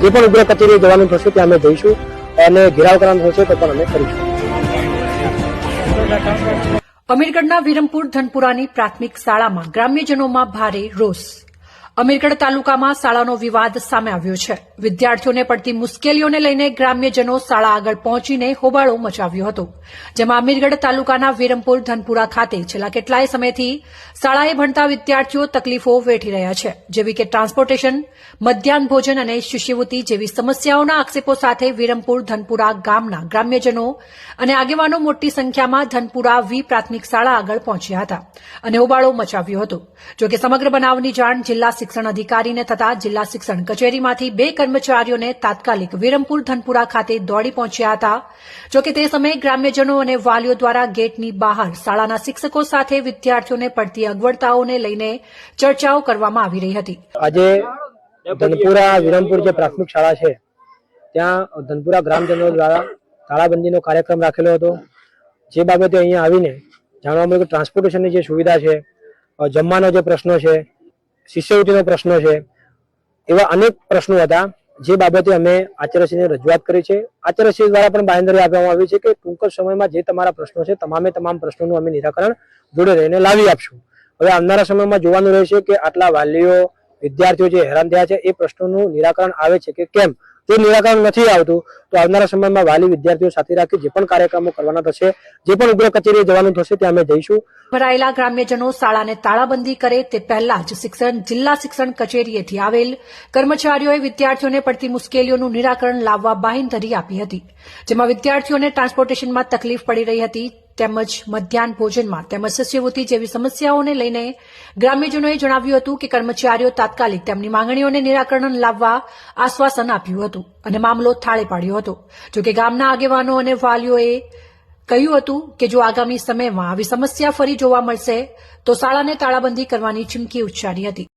જે પણ ઉગ્ર કચેરીએ જવાનું થશે ત્યાં અમે જઈશું અને ઘેરાવ કરવાનું થશે તો પણ અમે કરીશું. અમીરગઢના વિરમપુર ધનપુરાની પ્રાથમિક શાળામાં ગ્રામ્યજનોમાં ભારે રોષ. અમીરગઢ તાલુકામાં શાળાનો વિવાદ સામે આવ્યો છે. વિદ્યાર્થીઓને પડતી મુશ્કેલીઓને લઈને ગ્રામ્યજનો શાળા આગળ પહોંચીને હોબાળો મચાવ્યો હતો. જેમાં અમીરગઢ તાલુકાના વિરમપુર ધનપુરા ખાતે છેલ્લા કેટલાય સમયથી શાળાએ ભણતા વિદ્યાર્થીઓ તકલીફો વેઠી રહ્યા છે, જેવી કે ટ્રાન્સપોર્ટેશન, મધ્યાહન ભોજન અને શિષ્યવૃત્તિ જેવી સમસ્યાઓના આક્ષેપો સાથે વિરમપુર ધનપુરા ગામના ગ્રામ્યજનો અને આગેવાનો મોટી સંખ્યામાં ધનપુરા વી પ્રાથમિક શાળા આગળ પહોંચ્યા હતા અને હોબાળો મચાવ્યો હતો. જોકે સમગ્ર બનાવની જાણ જિલ્લા શિક્ષણ અધિકારીને થતા જિલ્લા શિક્ષણ કચેરીમાંથી 2 કર્મચારીઓને તાત્કાલિક વિરમપુર ધનપુરા ખાતે દોડી પહોંચ્યા હતા. જોકે તે સમયે ગ્રામ્યજનો અને વાલીઓ દ્વારા ગેટની બહાર શાળાના શિક્ષકો સાથે વિદ્યાર્થીઓને પડતી અગવડતાઓને લઈને ચર્ચાઓ કરવામાં આવી રહી હતી. આજે ધનપુરા વિરમપુર જે પ્રાથમિક શાળા છે ત્યાં ધનપુરા ગ્રામજનો દ્વારા તાળાબંધીનો કાર્યક્રમ રાખેલો હતો. જે બાબતે અહીંયા આવીને જાણવા મળ્યું કે ટ્રાન્સપોર્ટેશનની જે સુવિધા છે, જમવાનો જે પ્રશ્નો છે, શિષ્યવૃત્તિનો પ્રશ્ન છે, એવા અનેક પ્રશ્નો હતા. જે બાબતે અમે આચાર્યશ્રીને રજૂઆત કરી છે. આચાર્યશ્રી દ્વારા પણ બાંહેધરી આપવામાં આવી છે કે ટૂંક જ સમયમાં જે તમારા પ્રશ્નો છે તમામ પ્રશ્નોનું અમે નિરાકરણ જોડે રહીને લાવી આપશું. હવે આવનારા સમયમાં જોવાનું રહેશે કે આટલા વાલીઓ વિદ્યાર્થીઓ જે હેરાન થયા છે એ પ્રશ્નોનું નિરાકરણ આવે છે કે કેમ. જો નિરાકરણ નથી આવતું તો આવનારા સમયમાં વાલી વિદ્યાર્થીઓ સાથે રાખી જે પણ કાર્યક્રમો કરવાના થશે, જે પણ ઉગ્ર કચેરીએ જવાનું થશે ત્યાં અમે જઈશું. ભરાયેલા ગ્રામ્યજનો શાળાને તાળાબંધી કરે તે પહેલા જ જિલ્લા શિક્ષણ કચેરીએથી આવેલ કર્મચારીઓએ વિદ્યાર્થીઓને પડતી મુશ્કેલીઓનું નિરાકરણ લાવવા બાંહેધરી આપી હતી. જેમાં વિદ્યાર્થીઓને ટ્રાન્સપોર્ટેશનમાં તકલીફ પડી રહી હતી તેમજ મધ્યાહન ભોજનમાં તેમજ શિષ્યવૃત્તિ જેવી સમસ્યાઓને લઈને ગ્રામ્યજનોએ જણાવ્યું હતું કે કર્મચારીઓ તાત્કાલિક તેમની માંગણીઓને નિરાકરણ લાવવા આશ્વાસન આપ્યું હતું અને મામલો થાળે પાડ્યો હતો. જોકે ગામના આગેવાનો અને વાલીઓએ કહ્યું હતું કે જો આગામી સમયમાં આવી સમસ્યા ફરી જોવા મળશે તો શાળાને તાળાબંધી કરવાની ચીમકી ઉચ્ચારી હતી.